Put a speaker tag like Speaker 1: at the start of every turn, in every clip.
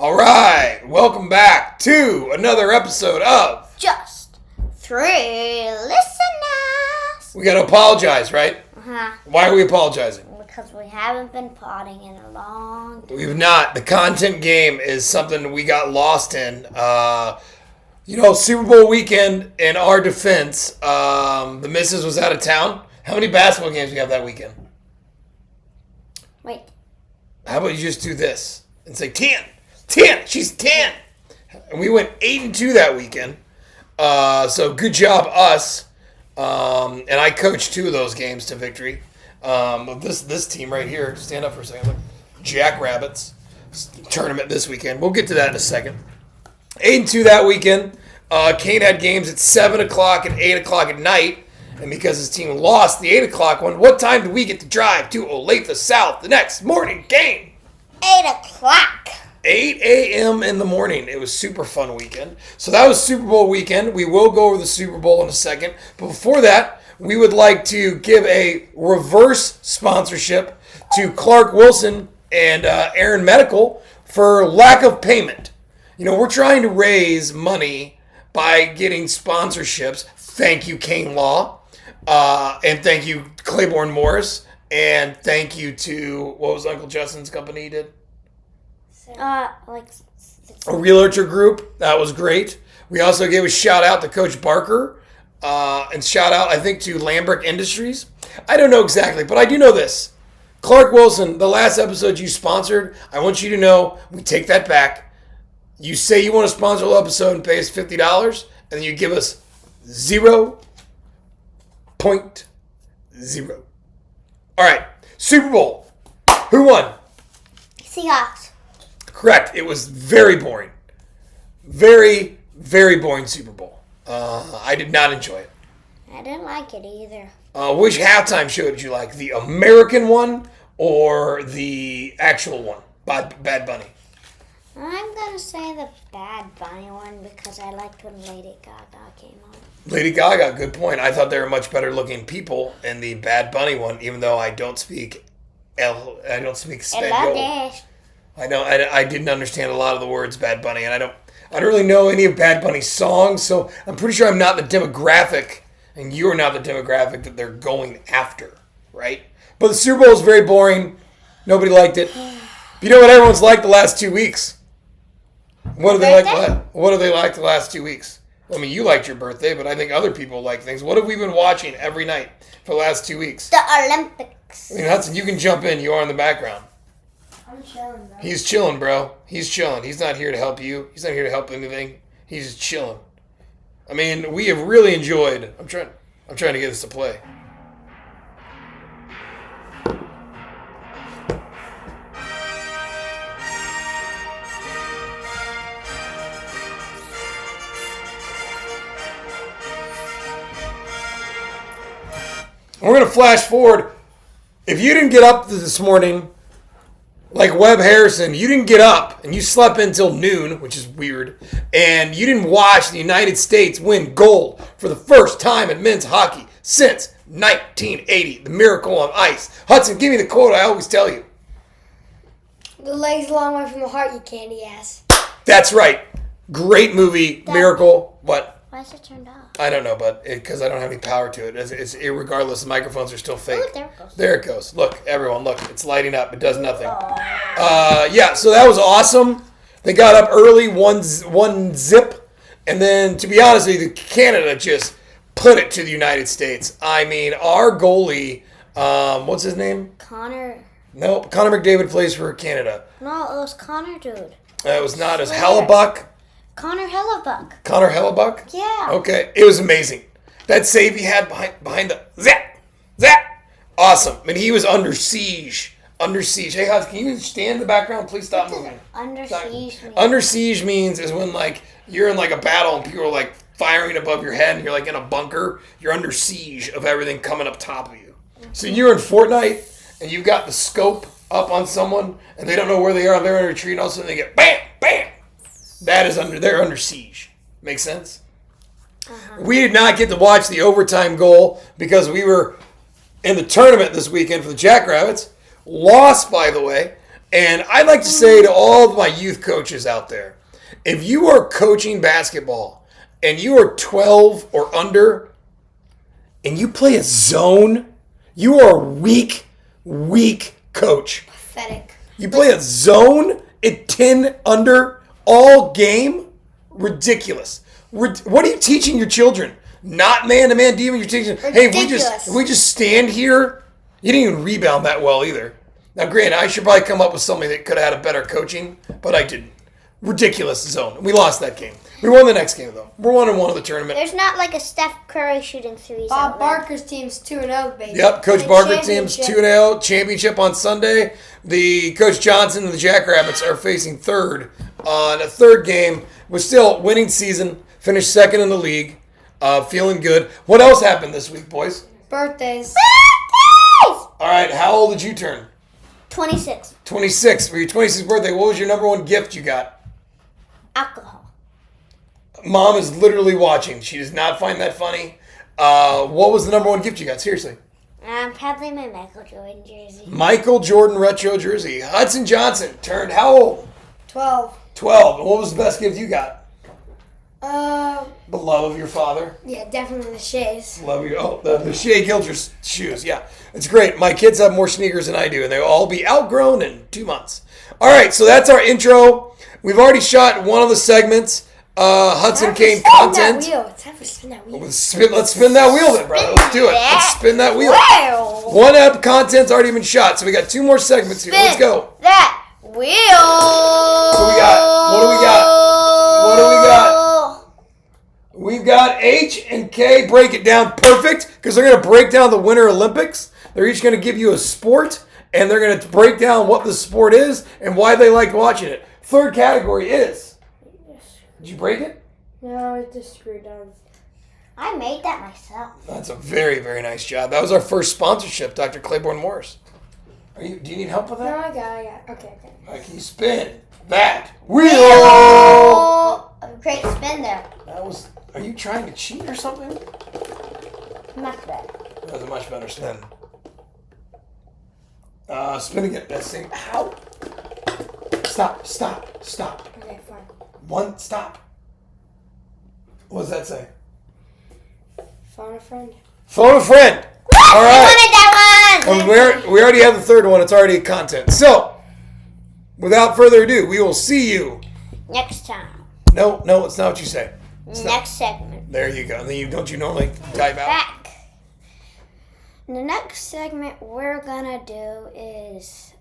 Speaker 1: All right, welcome back to another episode of
Speaker 2: Just Three Listeners.
Speaker 1: We got to apologize, right?
Speaker 2: Uh-huh.
Speaker 1: Why are we apologizing?
Speaker 2: Because we haven't been potting in a long time.
Speaker 1: We've not. The content game is something we got lost in. Super Bowl weekend, in our defense, the missus was out of town. How many basketball games do you have that weekend?
Speaker 2: Wait.
Speaker 1: How about you just do this and say 10? 10! She's 10! And we went 8-2 that weekend. So good job, us. And I coached 2 of those games to victory. This team right here, stand up for a second. Look, Jackrabbits tournament this weekend. We'll get to that in a second. 8-2 that weekend. Kane had games at 7 o'clock and 8 o'clock at night. And because his team lost the 8 o'clock one, what time do we get to drive to Olathe South the next morning? Kane!
Speaker 2: 8 o'clock.
Speaker 1: 8 a.m. in the morning. It was super fun weekend. So that was Super Bowl weekend. We will go over the Super Bowl in a second. But before that, we would like to give a reverse sponsorship to Clark Wilson and Aaron Medical for lack of payment. We're trying to raise money by getting sponsorships. Thank you, Kane Law. And thank you, Claiborne Morris. And thank you to, what was Uncle Justin's company he did? A realtor group. That was great. We also gave a shout out to Coach Barker. And shout out, I think, to Lambrick Industries. I don't know exactly, but I do know this. Clark Wilson, the last episode you sponsored, I want you to know we take that back. You say you want to sponsor an episode and pay us $50, and then you give us 0.0. All right, Super Bowl. Who won?
Speaker 2: Seahawks.
Speaker 1: Correct. It was very boring. Very, very boring Super Bowl. I did not enjoy it.
Speaker 2: I didn't like it either.
Speaker 1: Which halftime show did you like? The American one or the actual one? Bad Bunny.
Speaker 2: I'm going to say the Bad Bunny one because I liked when Lady Gaga came on.
Speaker 1: Lady Gaga, good point. I thought they were much better looking people in the Bad Bunny one, even though I don't speak Spanish. I know I didn't understand a lot of the words Bad Bunny, and I don't really know any of Bad Bunny's songs, so I'm pretty sure I'm not the demographic, and you're not the demographic that they're going after, right? But the Super Bowl is very boring. Nobody liked it. You know what everyone's liked the last 2 weeks? What do they like the last 2 weeks? I mean, you liked your birthday, but I think other people like things. What have we been watching every night for the last 2 weeks?
Speaker 2: The Olympics.
Speaker 1: I mean, Hudson, you can jump in. You are in the background.
Speaker 2: I'm chilling, bro.
Speaker 1: He's chilling, bro. He's chilling. He's not here to help you. He's not here to help anything. He's just chilling. I mean, we have really enjoyed. I'm trying to get this to play. We're going to flash forward. If you didn't get up this morning, like Webb Harrison, you didn't get up and you slept until noon, which is weird, and you didn't watch the United States win gold for the first time in men's hockey since 1980, the Miracle on Ice. Hudson, give me the quote I always tell you.
Speaker 2: The leg's a long way from the heart, you candy ass.
Speaker 1: That's right. Great movie, Miracle. What?
Speaker 2: Why is it turned off?
Speaker 1: I don't know, but because I don't have any power to it. It's irregardless. The microphones are still fake.
Speaker 2: Oh, there it goes.
Speaker 1: There it goes. Look, everyone, look. It's lighting up. It does nothing. So that was awesome. They got up early, one zip. And then, to be honest with you, Canada just put it to the United States. I mean, our goalie, what's his name?
Speaker 2: Connor.
Speaker 1: Nope. Connor McDavid plays for Canada.
Speaker 2: No, it was Connor, dude.
Speaker 1: It was not as Hellebuck.
Speaker 2: Connor Hellebuck.
Speaker 1: Connor Hellebuck?
Speaker 2: Yeah.
Speaker 1: Okay. It was amazing. That save he had behind the zap. Awesome. I mean, he was under siege. Hey, Hudson, can you stand in the background? Please stop moving.
Speaker 2: Under siege means?
Speaker 1: Under siege means is when, like, you're in, like, a battle and people are, like, firing above your head and you're, like, in a bunker. You're under siege of everything coming up top of you. So you're in Fortnite and you've got the scope up on someone and they don't know where they are. They're in a retreat and all of a sudden they get bam, bam. They're under siege. Make sense? Uh-huh. We did not get to watch the overtime goal because we were in the tournament this weekend for the Jackrabbits. Lost, by the way. And I'd like to say to all of my youth coaches out there, if you are coaching basketball and you are 12 or under and you play a zone, you are a weak coach.
Speaker 2: Pathetic.
Speaker 1: You play a zone at 10 under all game? Ridiculous. What are you teaching your children? Not man-to-man defense. You're teaching, hey, if we just stand here, you didn't even rebound that well either. Now, granted, I should probably come up with something that could have had a better coaching, but I didn't. Ridiculous zone. We lost that game. We won the next game, though. We're 1-1 of the tournament.
Speaker 2: There's not like a Steph Curry shooting threes.
Speaker 3: Bob Barker's team's 2-0, baby.
Speaker 1: Yep, Coach Barker team's 2-0. Championship on Sunday. The Coach Johnson and the Jackrabbits are facing third on a third game. We're still winning season. Finished second in the league. Feeling good. What else happened this week, boys?
Speaker 3: Birthdays.
Speaker 1: All right, how old did you turn?
Speaker 2: 26.
Speaker 1: 26. For your 26th birthday, what was your number one gift you got?
Speaker 2: Alcohol.
Speaker 1: Mom is literally watching. She does not find that funny. What was the number one gift you got? Seriously.
Speaker 2: Probably my Michael Jordan jersey.
Speaker 1: Michael Jordan retro jersey. Hudson Johnson turned how old?
Speaker 3: 12.
Speaker 1: 12. And what was the best gift you got? The love of your father.
Speaker 3: Yeah, definitely the Shays.
Speaker 1: Love you. The Shea Gilchrist shoes. Yeah, it's great. My kids have more sneakers than I do, and they'll all be outgrown in 2 months. All right, so that's our intro. We've already shot one of the segments. Hudson Kane content.
Speaker 3: It's time to spin that wheel.
Speaker 1: Let's spin that wheel then, brother. Let's do it. Let's spin that wheel.
Speaker 2: Wow.
Speaker 1: One app content's already been shot, so we got 2 more segments here. Let's go.
Speaker 2: That wheel.
Speaker 1: What do we got? What do we got? What do we got? We've got H and K break it down perfect because they're going to break down the Winter Olympics. They're each going to give you a sport, and they're going to break down what the sport is and why they like watching it. Third category is. Did you break it?
Speaker 3: No, it's just screwed on.
Speaker 2: I made that myself.
Speaker 1: That's a very, very nice job. That was our first sponsorship, Dr. Claiborne Morris. Do you need help with
Speaker 3: No,
Speaker 1: that?
Speaker 3: I got it. Okay.
Speaker 1: All right, can you spin that wheel?
Speaker 2: A great spin there.
Speaker 1: That was. Are you trying to cheat or something?
Speaker 2: Much better.
Speaker 1: That was a much better spin. Spinning it. That same. Ow! Stop.
Speaker 3: Okay, fine.
Speaker 1: One. Stop. What does that say?
Speaker 3: Phone a friend.
Speaker 1: Phone a friend. All right.
Speaker 2: I wanted that one.
Speaker 1: And we already have the third one. It's already content. So, without further ado, we will see you.
Speaker 2: Next time.
Speaker 1: No, it's not what you say.
Speaker 2: Next segment.
Speaker 1: There you go. And then don't you normally dive out?
Speaker 2: Back. The next segment we're gonna do is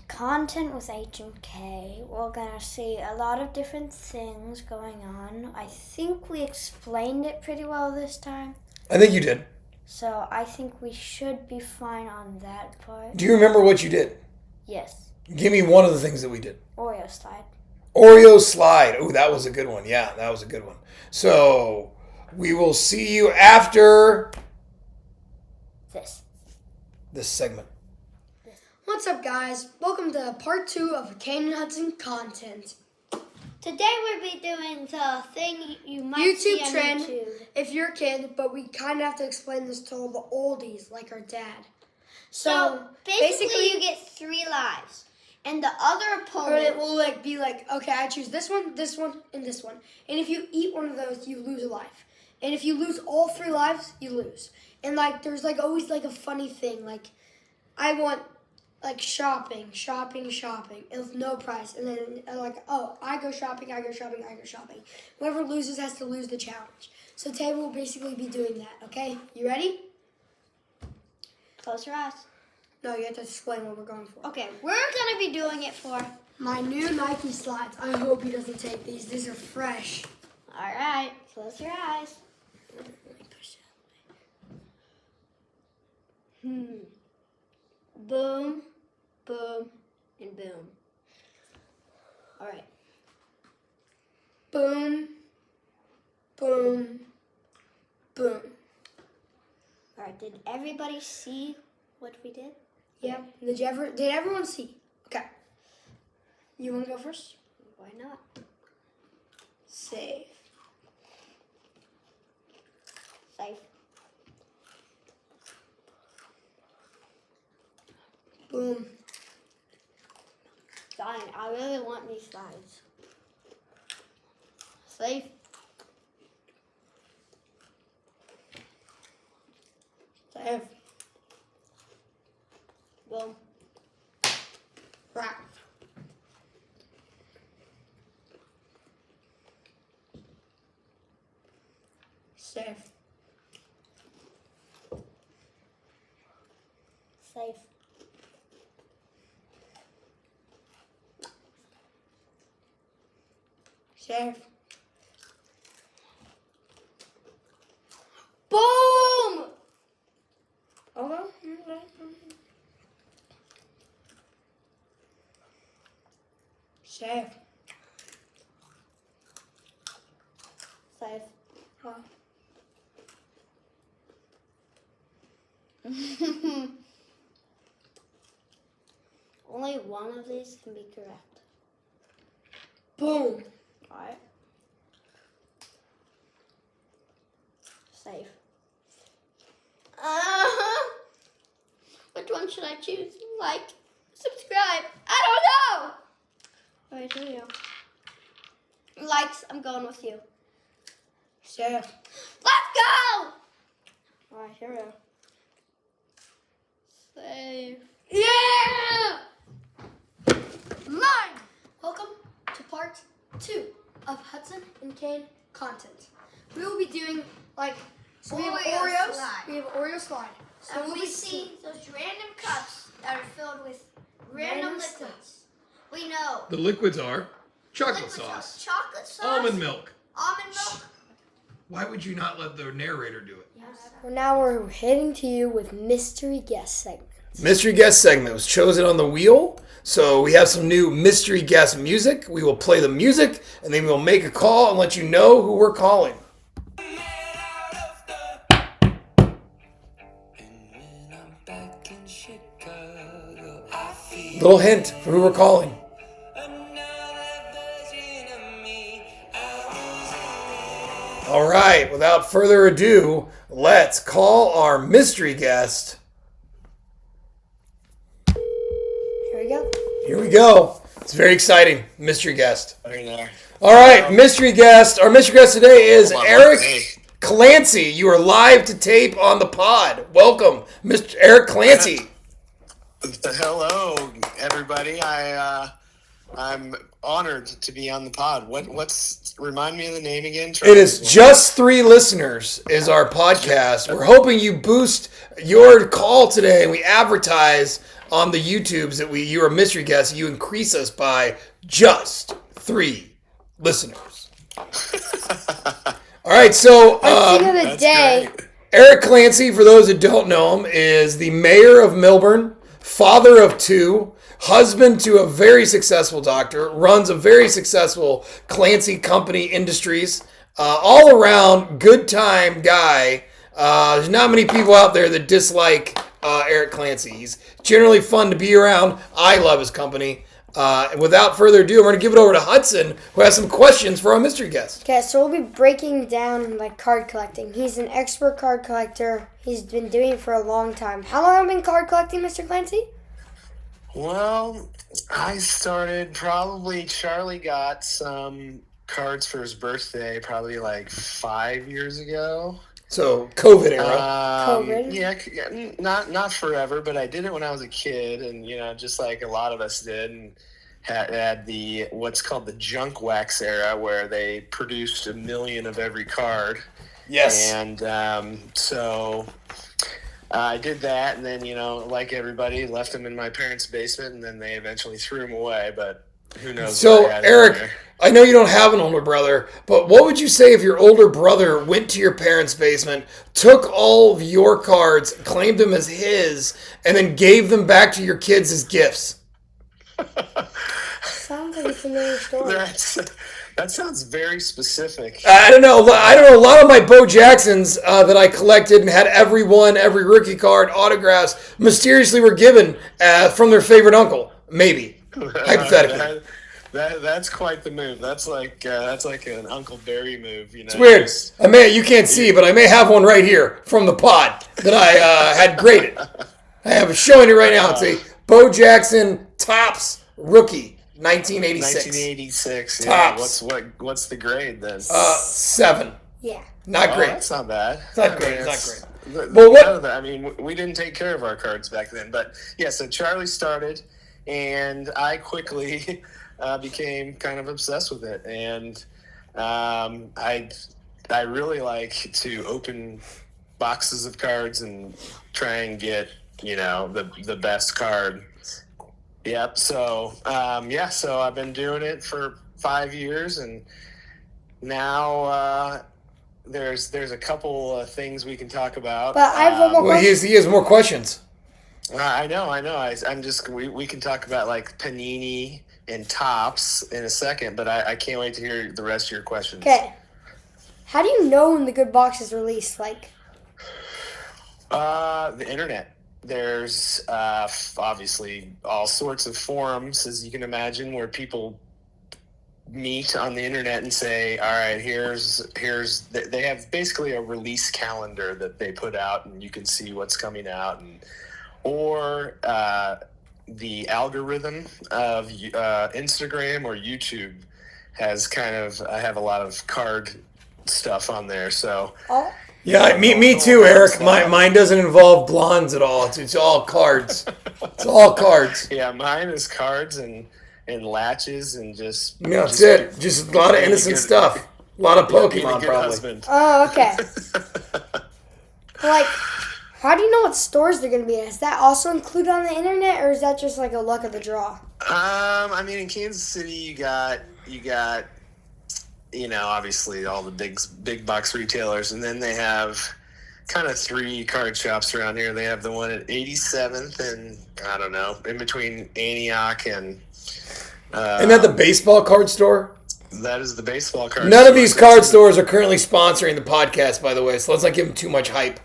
Speaker 2: content with H and K. We're gonna see a lot of different things going on. I think we explained it pretty well this time.
Speaker 1: I think you did.
Speaker 2: So I think we should be fine on that part.
Speaker 1: Do you remember what you did?
Speaker 2: Yes.
Speaker 1: Give me one of the things that we did.
Speaker 2: Oreo slide.
Speaker 1: Oreo slide. Oh, that was a good one. Yeah, that was a good one. So we will see you after this segment.
Speaker 3: What's up, guys? Welcome to part 2 of Kane and Hudson content.
Speaker 2: Today we'll be doing the thing you might see
Speaker 3: YouTube
Speaker 2: on
Speaker 3: trend.
Speaker 2: YouTube.
Speaker 3: If you're a kid, but we kind of have to explain this to all the oldies, like our dad.
Speaker 2: So basically you get 3 lives. And the other
Speaker 3: Or
Speaker 2: opponent
Speaker 3: it will be like, okay, I choose this one, and this one. And if you eat one of those, you lose a life. And if you lose all 3 lives, you lose. And there's always a funny thing. I want shopping, and with no price. And then I go shopping. Whoever loses has to lose the challenge. So today we'll basically be doing that. Okay, you ready?
Speaker 2: close your eyes.
Speaker 3: No, you have to explain what we're going for.
Speaker 2: Okay, we're gonna be doing it for.
Speaker 3: My new Nike slides. I hope he doesn't take these. These are fresh.
Speaker 2: All right, close your eyes. Boom, boom, and boom. All right.
Speaker 3: Boom, boom, boom.
Speaker 2: All right. Did everybody see what we did?
Speaker 3: Yeah. Did everyone see? Okay. You want to go first?
Speaker 2: Why not?
Speaker 3: Save.
Speaker 2: Safe.
Speaker 3: Boom.
Speaker 2: Fine, I really want these slides. Safe. Safe. Boom. Right. Safe. Safe. Safe. Boom! Okay. Safe. Safe. Huh. Only one of these can be correct.
Speaker 3: Boom.
Speaker 2: Alright. Safe. Which one should I choose? Like, subscribe. I don't know. Alright, here we go. Likes, I'm going with you.
Speaker 3: Safe.
Speaker 2: Let's go! Alright, here we go. Safe.
Speaker 3: Yeah! Line! Welcome to part 2 of Hudson and Kane content. We will be doing so we have
Speaker 2: Oreo
Speaker 3: Oreos.
Speaker 2: slide.
Speaker 3: We have Oreo slide. So
Speaker 2: And
Speaker 3: we'll
Speaker 2: we
Speaker 3: be
Speaker 2: see those random cups that are filled with random
Speaker 3: Random
Speaker 2: liquids. We know.
Speaker 1: The liquids are chocolate
Speaker 2: Liquid
Speaker 1: sauce,
Speaker 2: chocolate sauce,
Speaker 1: almond milk.
Speaker 2: almond milk.
Speaker 1: Why would you not let the narrator do it?
Speaker 3: Well, now we're heading to you with mystery guest segment.
Speaker 1: Mystery guest segment was chosen on the wheel. So we have some new mystery guest music. We will play the music and then we'll make a call and let you know who we're calling. Little hint for who we're calling. All right, without further ado, let's call our mystery guest.
Speaker 3: Here we go.
Speaker 1: Here we go. It's very exciting. Mystery guest.
Speaker 4: Right there.
Speaker 1: All right, mystery guest. Our mystery guest today is
Speaker 4: Hold on,
Speaker 1: Eric
Speaker 4: hey.
Speaker 1: Clancy. You are live to tape on the pod. Welcome, Mr. Eric Clancy.
Speaker 4: Hello, everybody. I'm honored to be on the pod. What's remind me of the name again?
Speaker 1: It is Just Three Listeners is our podcast. We're hoping you boost your call today and we advertise on the YouTubes that you are a mystery guest. You increase us by just 3 listeners. All right, so
Speaker 3: Thing of the
Speaker 4: That's
Speaker 3: day.
Speaker 4: great.
Speaker 1: Eric Clancy, for those that don't know him, is the mayor of Melbourne, father of 2, husband to a very successful doctor, runs a very successful Clancy Company Industries, all around good time guy. There's not many people out there that dislike Eric Clancy. He's generally fun to be around. I love his company. Without further ado, I'm going to give it over to Hudson, who has some questions for our mystery guest.
Speaker 3: Okay, so we'll be breaking down card collecting. He's an expert card collector. He's been doing it for a long time. How long have you been card collecting, Mr. Clancy?
Speaker 4: Well, I started probably. Charlie got some cards for his birthday probably 5 years ago.
Speaker 1: So, COVID era.
Speaker 3: COVID?
Speaker 4: Yeah, not forever, but I did it when I was a kid, and just like a lot of us did, and had the what's called the junk wax era, where they produced 1 million of every card.
Speaker 1: Yes.
Speaker 4: And so I did that, and then like everybody, left them in my parents' basement, and then they eventually threw them away. But who knows?
Speaker 1: So,
Speaker 4: what I had in
Speaker 1: Eric,
Speaker 4: there.
Speaker 1: I know you don't have an older brother, but what would you say if your older brother went to your parents' basement, took all of your cards, claimed them as his, and then gave them back to your kids as gifts?
Speaker 3: Sounds like a familiar story.
Speaker 4: That sounds very specific.
Speaker 1: I don't know. A lot of my Bo Jacksons that I collected and had every rookie card, autographs, mysteriously were given from their favorite uncle. Maybe. Hypothetically.
Speaker 4: That's quite the move. That's like an Uncle Barry move.
Speaker 1: It's weird. You can't see, but I may have one right here from the pod that I had graded. I have it showing it right now. It's a Bo Jackson Topps rookie, 1986.
Speaker 4: 1986.
Speaker 1: Tops.
Speaker 4: Yeah. What's the grade then?
Speaker 1: 7.
Speaker 2: Yeah.
Speaker 1: Not great.
Speaker 4: That's not bad.
Speaker 1: It's not
Speaker 4: I
Speaker 1: great.
Speaker 4: mean,
Speaker 1: It's not great.
Speaker 4: But
Speaker 1: Well, what-
Speaker 4: none of that. I mean, we didn't take care of our cards back then. But yeah, so Charlie started, and I quickly became kind of obsessed with it. And I really like to open boxes of cards and try and get the best card. Yep. So so I've been doing it for 5 years, and now there's a couple of things we can talk about.
Speaker 3: But I have one more
Speaker 1: Well, he has more questions.
Speaker 4: I know. I'm just we can talk about like Panini and Topps in a second, but I can't wait to hear the rest of your questions.
Speaker 3: Okay. How do you know when the good box is released? Like,
Speaker 4: The internet. There's obviously all sorts of forums, as you can imagine, where people meet on the internet and say, all right, they have basically a release calendar that they put out, and you can see what's coming out, or the algorithm of Instagram or YouTube has I have a lot of card stuff on there, so
Speaker 3: oh,
Speaker 1: Yeah, me too, Eric. Mine doesn't involve blondes at all. It's all cards. It's all cards.
Speaker 4: yeah, mine is cards and latches and just
Speaker 1: Yeah, that's it. Just a lot of innocent stuff. A lot of
Speaker 4: being a
Speaker 1: Pokemon,
Speaker 4: good
Speaker 1: probably.
Speaker 4: husband.
Speaker 3: oh, okay. Like, how do you know what stores they're going to be in? Is that also included on the internet, or is that just like a luck of the draw?
Speaker 4: I mean, in Kansas City, you got obviously all the big box retailers, and then they have kind of 3 card shops around here. They have the one at 87th and I don't know, in between Antioch and
Speaker 1: Isn't that the baseball card store?
Speaker 4: that is the baseball card.
Speaker 1: None of
Speaker 4: store.
Speaker 1: these card stores are currently sponsoring the podcast, by the way, so let's not give them too much hype.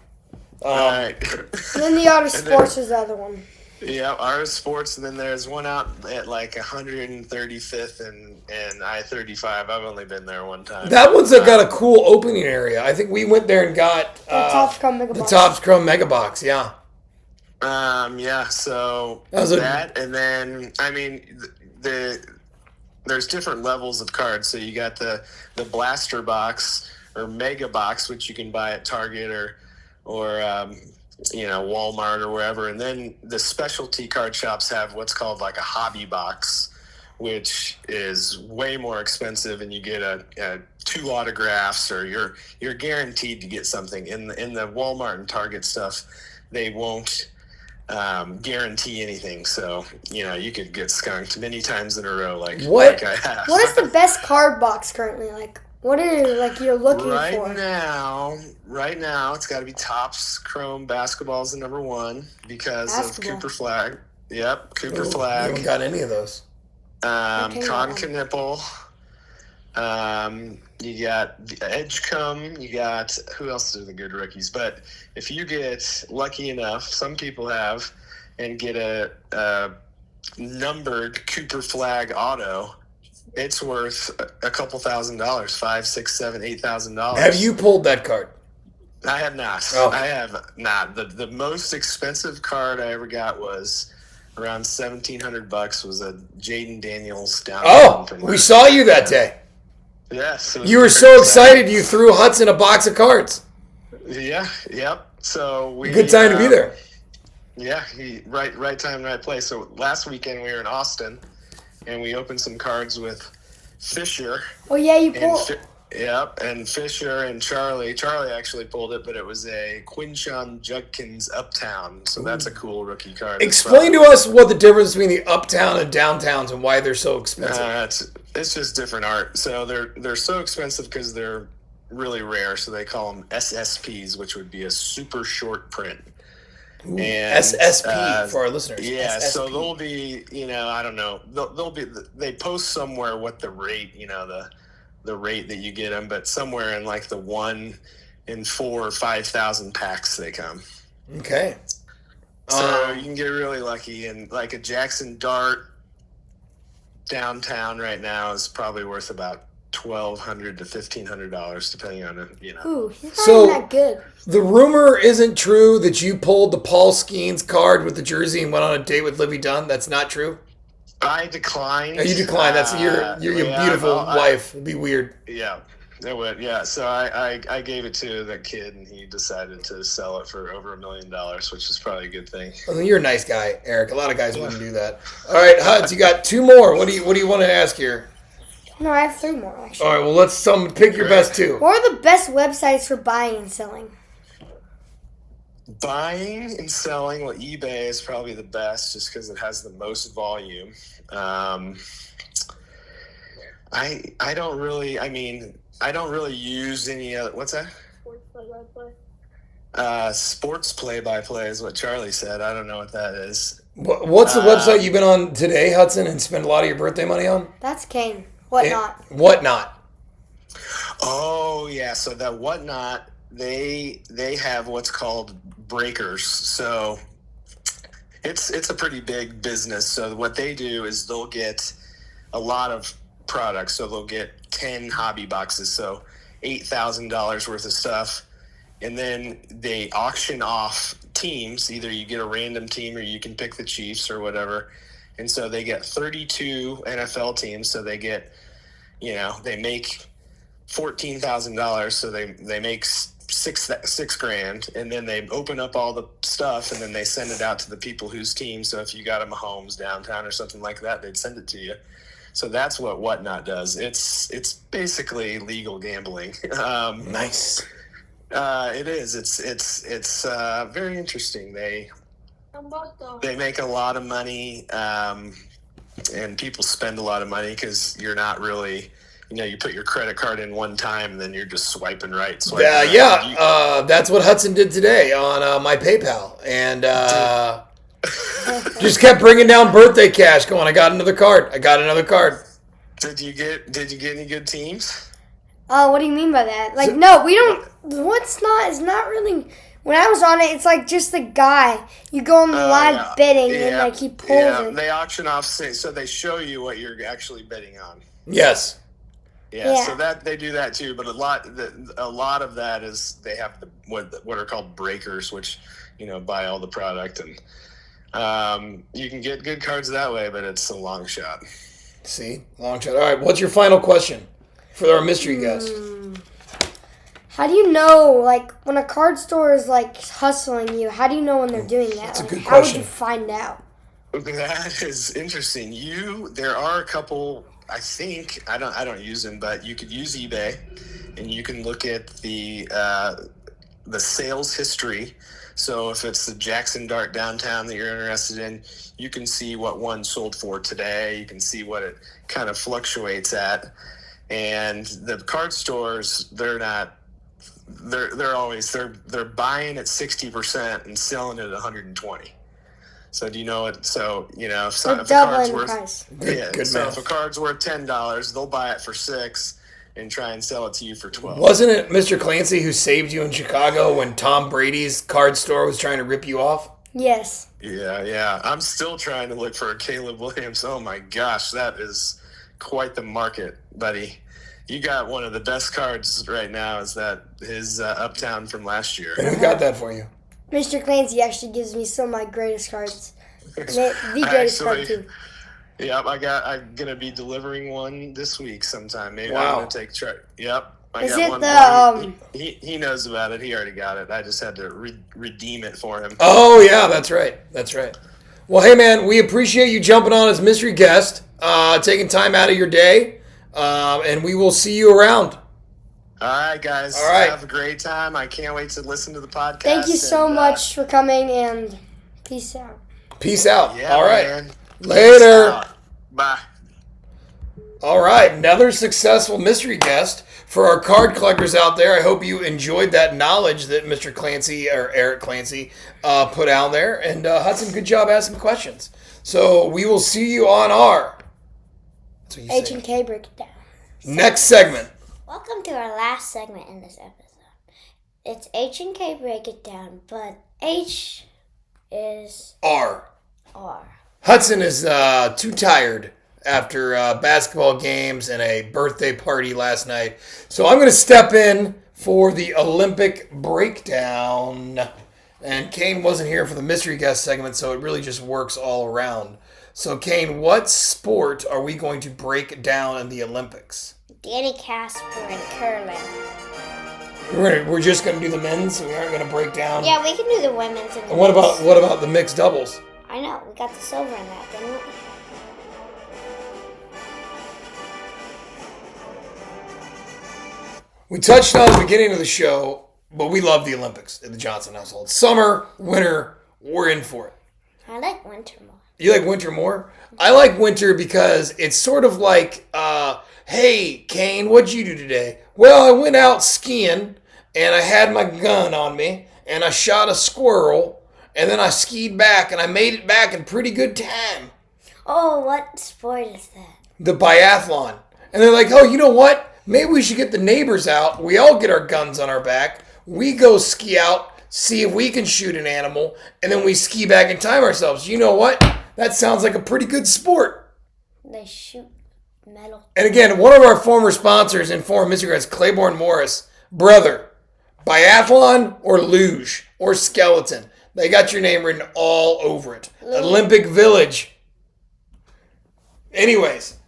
Speaker 4: All right.
Speaker 3: And then the Auto Sports is the other one.
Speaker 4: Yeah, ours sports, and then there's one out at like 135th and I-35. I've only been there one time.
Speaker 1: That one's got a cool opening area. I think we went there and got
Speaker 3: The Topps Chrome Mega
Speaker 1: the
Speaker 3: Box.
Speaker 1: Topps Chrome Mega Box, yeah.
Speaker 4: So
Speaker 1: That was a-
Speaker 4: that, and then I mean there's different levels of cards. So you got the blaster box or mega box, which you can buy at Target or Walmart or wherever, and then the specialty card shops have what's called like a hobby box, which is way more expensive, and you get a 2 autographs, or you're guaranteed to get something. In the Walmart and Target stuff, they won't guarantee anything, so you could get skunked many times in a row, like I have.
Speaker 3: What is the best card box currently? Like, what are you're looking
Speaker 4: Right
Speaker 3: for?
Speaker 4: now, it's got to be Topps Chrome Basketball's the number 1 because
Speaker 3: Basketball.
Speaker 4: of Cooper Flag. Yep, Cooper
Speaker 1: I
Speaker 4: Flag.
Speaker 1: haven't got any of those.
Speaker 4: Con Knipple. You got Edgecombe. You got, who else are the good rookies? But if you get lucky enough, some people have, and get a numbered Cooper Flag auto, it's worth a couple $1,000, $5,000, $6,000, $7,000, $8,000.
Speaker 1: Have you pulled that card?
Speaker 4: I have not.
Speaker 1: Oh.
Speaker 4: I have not. The most expensive card I ever got was around $1,700. Was a Jaden Daniels down.
Speaker 1: Oh, we saw you that day.
Speaker 4: Yes. it was
Speaker 1: You were
Speaker 4: very
Speaker 1: so excited you threw Hudson a box of cards.
Speaker 4: Yeah. Yep. So we
Speaker 1: Good time to be there.
Speaker 4: Yeah. Right time, right place. So last weekend we were in Austin, and we opened some cards with Fisher.
Speaker 3: Oh yeah, you
Speaker 4: And
Speaker 3: pull.
Speaker 4: Yep, and Fisher and Charlie. Charlie actually pulled it, but it was a Quinshon Judkins Uptown, so that's a cool rookie card.
Speaker 1: Explain to us what the difference between the uptown and downtowns and why they're so expensive.
Speaker 4: It's just different art. So they're so expensive because they're really rare. So they call them SSPs, which would be a super short print.
Speaker 1: Ooh,
Speaker 4: And,
Speaker 1: SSP for our listeners.
Speaker 4: Yeah,
Speaker 1: SSP.
Speaker 4: so they'll be, I don't know, they post somewhere what the rate, the rate that you get them, but somewhere in like the 1 in 4 or 5,000 packs they come.
Speaker 1: Okay.
Speaker 4: So you can get really lucky, and like a Jackson Dart downtown right now is probably worth about $1,200 to $1,500, depending on it.
Speaker 3: Ooh, he's not
Speaker 1: So-
Speaker 3: even that good.
Speaker 1: The rumor isn't true that you pulled the Paul Skeens card with the jersey and went on a date with Livy Dunn. That's not true.
Speaker 4: I declined.
Speaker 1: Oh, you declined. That's your beautiful wife. It'd be weird.
Speaker 4: Yeah, it would. Yeah, so I gave it to that kid, and he decided to sell it for over $1 million, which is probably a good thing.
Speaker 1: I mean, you're a nice guy, Eric. A lot of guys wouldn't do that. All right, Huds, you got 2 more. What do you want to ask here?
Speaker 2: No, I have 3 more, actually.
Speaker 1: All right, well, let's pick your best 2.
Speaker 2: What are the best websites for buying and selling?
Speaker 4: Buying and selling, well, eBay is probably the best just because it has the most volume. I don't really use any other, what's that? Sports play-by-play is what Charlie said. I don't know what that is.
Speaker 1: What's the website you've been on today, Hudson, and spent a lot of your birthday money on?
Speaker 2: That's Kane. Whatnot.
Speaker 1: Whatnot.
Speaker 4: Oh, yeah. So that Whatnot, they have what's called breakers. So it's a pretty big business. So what they do is they'll get a lot of products. So they'll get 10 hobby boxes, so $8,000 worth of stuff. And then they auction off teams. Either you get a random team or you can pick the Chiefs or whatever. And so they get 32 NFL teams. So they get, they make $14,000. So they make $6,000, and then they open up all the stuff, and then they send it out to the people whose team. So if you got a Mahomes downtown or something like that, they'd send it to you. So that's what Whatnot does. It's basically legal gambling.
Speaker 1: Nice.
Speaker 4: It is. It's very interesting. They make a lot of money, and people spend a lot of money because you're not really, you put your credit card in one time and then you're just swiping right.
Speaker 1: That's what Hudson did today on my PayPal, and just kept bringing down birthday cash. Going, I got another card.
Speaker 4: Did you get any good teams?
Speaker 2: What do you mean by that? Like, no, we don't. It's not really. When I was on it, it's like just the guy. You go on the live bidding, and like he pulls it.
Speaker 4: They auction off, so they show you what you're actually bidding on.
Speaker 1: Yes.
Speaker 4: Yeah, so that they do that too, but a lot of that is they have what are called breakers, which buy all the product, and you can get good cards that way, but it's a long shot.
Speaker 1: See, long shot. All right, what's your final question for our mystery guest?
Speaker 2: How do you know, like, when a card store is like hustling you? How do you know when they're doing that?
Speaker 1: That's a good
Speaker 2: How would
Speaker 1: question.
Speaker 2: you find out?
Speaker 4: That is interesting. There are a couple. I think I don't use them, but you could use eBay, and you can look at the sales history. So if it's the Jackson Dart downtown that you're interested in, you can see what one sold for today. You can see what it kind of fluctuates at. And the card stores, they're buying at 60% and selling it at 120. So do you know it? So if a card's worth
Speaker 2: price.
Speaker 1: Good
Speaker 4: so
Speaker 1: math.
Speaker 4: if a card's worth $10, they'll buy it for $6 and try and sell it to you for $12.
Speaker 1: Wasn't it Mr. Clancy who saved you in Chicago when Tom Brady's card store was trying to rip you off?
Speaker 2: Yes.
Speaker 4: Yeah. I'm still trying to look for a Caleb Williams. Oh my gosh, that is quite the market, buddy. You got one of the best cards right now. Is that his Uptown from last year?
Speaker 1: And who got that for you?
Speaker 2: Mr. Clancy actually gives me some of my greatest cards. The greatest card, too.
Speaker 4: Yep, I'm gonna be delivering one this week sometime. Maybe
Speaker 1: Wow.
Speaker 4: I'm gonna take charge. Yep,
Speaker 2: Is
Speaker 4: got
Speaker 2: it
Speaker 4: one.
Speaker 2: the
Speaker 4: He knows about it. He already got it. I just had to redeem it for him.
Speaker 1: Oh, yeah, that's right. Well, hey, man, we appreciate you jumping on as mystery guest, taking time out of your day, and we will see you around.
Speaker 4: All right, guys.
Speaker 1: All right.
Speaker 4: Have a great time. I can't wait to listen to the podcast.
Speaker 2: Thank you so much for coming, and peace out.
Speaker 1: Peace out.
Speaker 4: Yeah,
Speaker 1: All right.
Speaker 4: man.
Speaker 1: Later.
Speaker 4: Peace out. Bye.
Speaker 1: All right, another successful mystery guest. For our card collectors out there, I hope you enjoyed that knowledge that Mr. Clancy, or Eric Clancy, put out there. And Hudson, good job asking questions. So we will see you on our
Speaker 2: H&K break it down.
Speaker 1: next segment.
Speaker 2: Welcome to our last segment in this episode. It's H&K break it down, but H is
Speaker 1: R.
Speaker 2: R.
Speaker 1: Hudson is too tired after basketball games and a birthday party last night. So I'm going to step in for the Olympic breakdown. And Kane wasn't here for the mystery guest segment, so it really just works all around. So, Kane, what sport are we going to break down in the Olympics?
Speaker 2: Danny Casper and curling.
Speaker 1: We're just going to do the men's. We aren't going to break down.
Speaker 2: Yeah, we can do the women's and the
Speaker 1: And what
Speaker 2: men's.
Speaker 1: about the mixed doubles?
Speaker 2: I know, we got the silver in that, didn't we?
Speaker 1: We touched on the beginning of the show, but we love the Olympics in the Johnson household. Summer, winter, we're in for it.
Speaker 2: I like winter more.
Speaker 1: You like winter more? I like winter because it's sort of like, hey, Kane, what'd you do today? Well, I went out skiing, and I had my gun on me, and I shot a squirrel, and then I skied back, and I made it back in pretty good time.
Speaker 2: Oh, what sport is that?
Speaker 1: The biathlon. And they're like, oh, you know what? Maybe we should get the neighbors out. We all get our guns on our back. We go ski out, see if we can shoot an animal, and then we ski back and time ourselves. You know what? That sounds like a pretty good sport.
Speaker 2: They shoot metal.
Speaker 1: And again, one of our former sponsors and former Mr. Grants, Claiborne Morris, brother, biathlon or luge or skeleton. They got your name written all over it. Olympic Village. Anyways,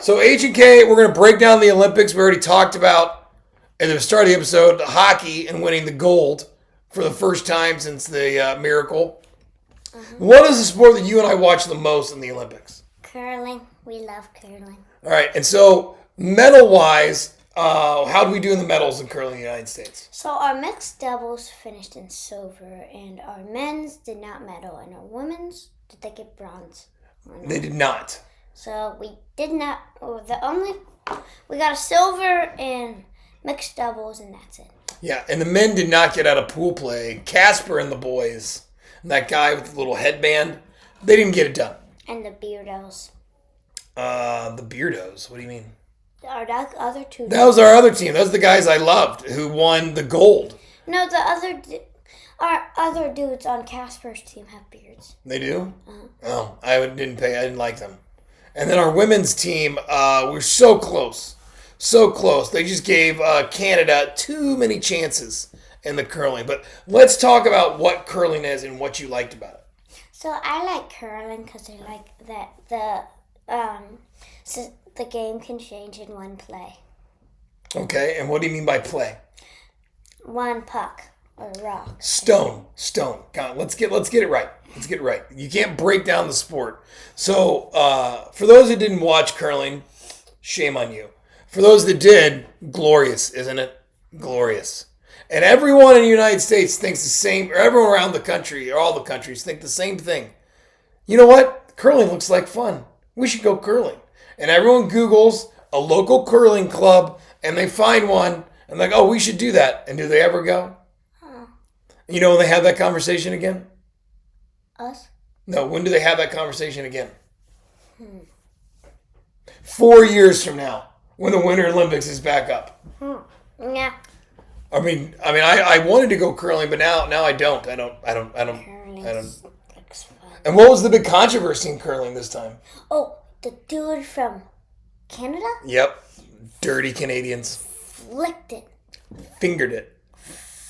Speaker 1: so H&K, we're going to break down the Olympics. We already talked about, at the start of the episode, hockey and winning the gold for the first time since the miracle. What is the sport that you and I watch the most in the Olympics?
Speaker 2: Curling. We love curling.
Speaker 1: All right, and so medal-wise, how do we do in the medals in curling in the United States?
Speaker 2: So our mixed doubles finished in silver, and our men's did not medal, and our women's, did they get bronze?
Speaker 1: They did not.
Speaker 2: So we did not. We got a silver in mixed doubles, and that's it.
Speaker 1: Yeah, and the men did not get out of pool play. Casper and the boys, and that guy with the little headband, they didn't get it done.
Speaker 2: And the beardos.
Speaker 1: The Beardos, what do you mean?
Speaker 2: Our other two.
Speaker 1: That was our other team. That was the guys I loved who won the gold.
Speaker 2: No, our other dudes on Casper's team have beards.
Speaker 1: They do? Oh, I didn't like them. And then our women's team, we're so close. So close. They just gave Canada too many chances in the curling. But let's talk about what curling is and what you liked about it.
Speaker 2: So I like curling because I like that the game can change in one play.
Speaker 1: Okay, and what do you mean by play?
Speaker 2: One puck or rock.
Speaker 1: Stone. God, let's get it right. Let's get it right. You can't break down the sport. So, for those who didn't watch curling, shame on you. For those that did, glorious, isn't it? Glorious. And everyone in the United States thinks the same, or everyone around the country, or all the countries, think the same thing. You know what? Curling looks like fun. We should go curling. And everyone Googles a local curling club, and they find one, and like, oh, we should do that. And do they ever go? You know when they have that conversation again?
Speaker 2: Us?
Speaker 1: No, when do they have that conversation again? 4 years from now, when the Winter Olympics is back up.
Speaker 2: Yeah.
Speaker 1: I mean, I wanted to go curling, but now I don't. I don't.
Speaker 2: Curling looks fun.
Speaker 1: And what was the big controversy in curling this time?
Speaker 2: Oh, the dude from Canada
Speaker 1: Yep, dirty Canadians
Speaker 2: flicked it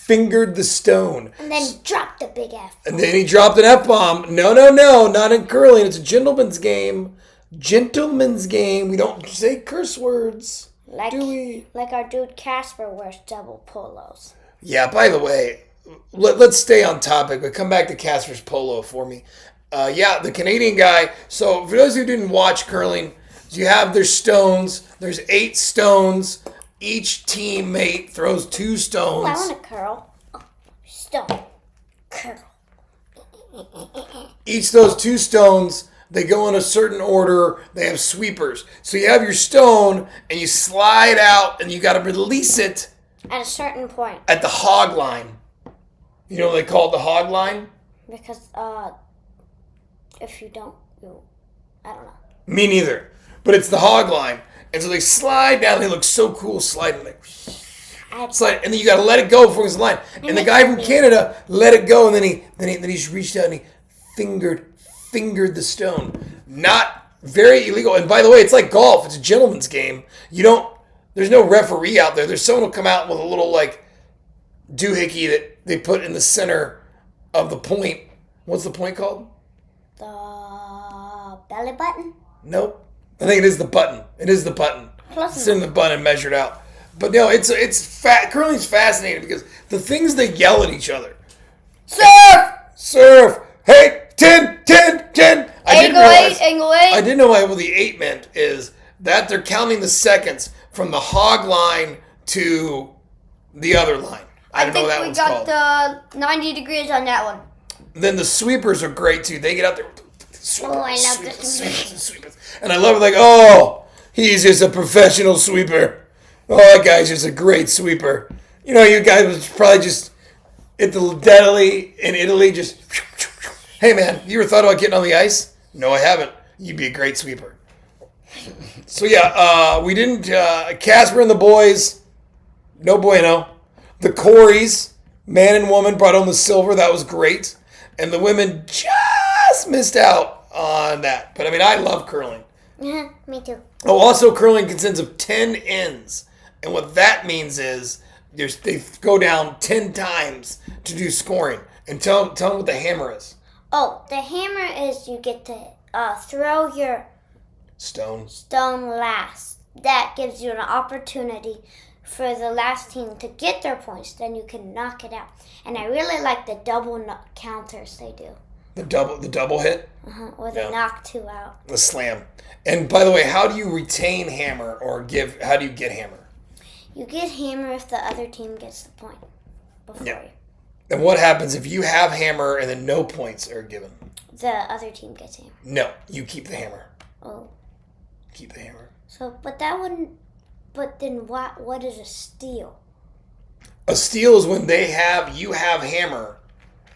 Speaker 1: fingered the stone,
Speaker 2: and then dropped a big F.
Speaker 1: and then he dropped an F-bomb. No, not in curling. It's a gentleman's game. Gentleman's game. We don't say curse words.
Speaker 2: Like,
Speaker 1: do we?
Speaker 2: Like our dude Casper wears double polos.
Speaker 1: Yeah, by the way, let's stay on topic, but come back to Casper's polo for me. Yeah, the Canadian guy. So for those who didn't watch curling, you have their stones. There's 8 stones. Each teammate throws 2 stones.
Speaker 2: Oh, I want to curl. Oh, stone. Curl.
Speaker 1: Each of those 2 stones, they go in a certain order. They have sweepers. So you have your stone, and you slide out, and you got to release it
Speaker 2: At a certain point.
Speaker 1: at the hog line. You know what they call it, the hog line?
Speaker 2: Because, if you don't, I don't know.
Speaker 1: Me neither. But it's the hog line. And so they slide down. They look so cool sliding. Like, slide, and then you got to let it go before it's the line. And the guy from Canada let it go, and then he just reached out and he fingered the stone. Not very illegal. And by the way, it's like golf. It's a gentleman's game. There's no referee out there. There's someone who'll come out with a little like doohickey that they put in the center of the point. What's the point called?
Speaker 2: The belly button?
Speaker 1: Nope. I think it is the button. It is the button.
Speaker 2: Close
Speaker 1: It's in the button measured out. But no, curling's fascinating because the things they yell at each other. Surf! Hey, 10, 10, 10!
Speaker 2: Angle 8, angle 8.
Speaker 1: I didn't know what the 8 meant is that they're counting the seconds from the hog line to the other line. I don't know what that one's called.
Speaker 2: we got the 90 degrees on that one.
Speaker 1: Then the sweepers are great too. They get out there.
Speaker 2: I love the
Speaker 1: Sweepers. And I love it like, oh, he's just a professional sweeper. Oh, that guy's just a great sweeper. You know, you guys was probably just at the deli in Italy just, hey man, you ever thought about getting on the ice? No, I haven't. You'd be a great sweeper. So yeah, we didn't, Casper and the boys, no bueno. The Coreys, man and woman, brought home the silver. That was great. And the women just missed out on that. But I mean, I love curling.
Speaker 2: Yeah, me too.
Speaker 1: Oh, also curling consists of 10 ends. And what that means is they go down 10 times to do scoring. And tell them what the hammer is.
Speaker 2: Oh, the hammer is you get to throw your
Speaker 1: Stone
Speaker 2: last. That gives you an opportunity for the last team to get their points. Then you can knock it out. And I really like the double counters they do.
Speaker 1: The double hit?
Speaker 2: Where they knock 2 out.
Speaker 1: The slam. And by the way, how do you retain hammer how do you get hammer?
Speaker 2: You get hammer if the other team gets the point before you.
Speaker 1: And what happens if you have hammer and then no points are given?
Speaker 2: The other team gets hammer.
Speaker 1: No, you keep the hammer.
Speaker 2: Oh.
Speaker 1: Keep the hammer.
Speaker 2: So, but that wouldn't. But then what is a steal?
Speaker 1: A steal is when you have hammer,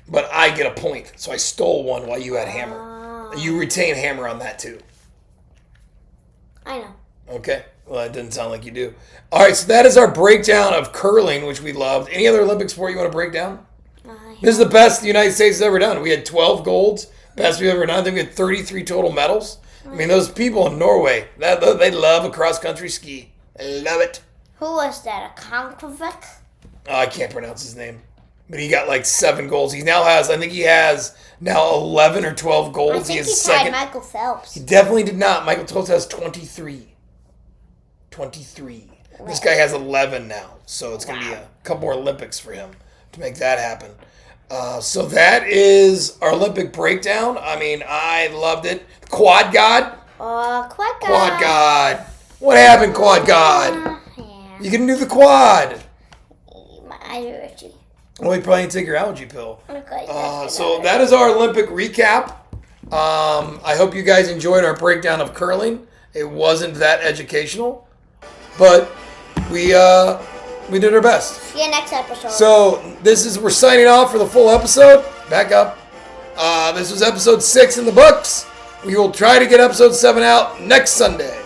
Speaker 1: but I get a point. So I stole one while you had hammer. You retain hammer on that too.
Speaker 2: I know.
Speaker 1: Okay. Well, it doesn't sound like you do. All right, so that is our breakdown of curling, which we loved. Any other Olympic sport you want to break down? This is the best the United States has ever done. We had 12 golds, best we've ever done. I think we had 33 total medals. I mean, those people in Norway, they love a cross-country ski. I love it.
Speaker 2: Who was that? A Konkovic?
Speaker 1: Oh, I can't pronounce his name. But he got like 7 goals. I think he has now 11 or 12 goals.
Speaker 2: I think
Speaker 1: he
Speaker 2: tied Michael Phelps.
Speaker 1: He definitely did not. Michael Phelps has 23. 23. Right. This guy has 11 now. So it's going to be a couple more Olympics for him to make that happen. So that is our Olympic breakdown. I mean, I loved it. Quad God?
Speaker 2: Quad God.
Speaker 1: Quad God. What happened, Quad God?
Speaker 2: Yeah.
Speaker 1: You can do the quad.
Speaker 2: My eyes are itchy.
Speaker 1: Well, you probably need to take your allergy pill.
Speaker 2: Okay,
Speaker 1: So that is our Olympic recap. I hope you guys enjoyed our breakdown of curling. It wasn't that educational, but we did our best.
Speaker 2: See you next episode.
Speaker 1: So we're signing off for the full episode. Back up. This was episode 6 in the books. We will try to get episode 7 out next Sunday.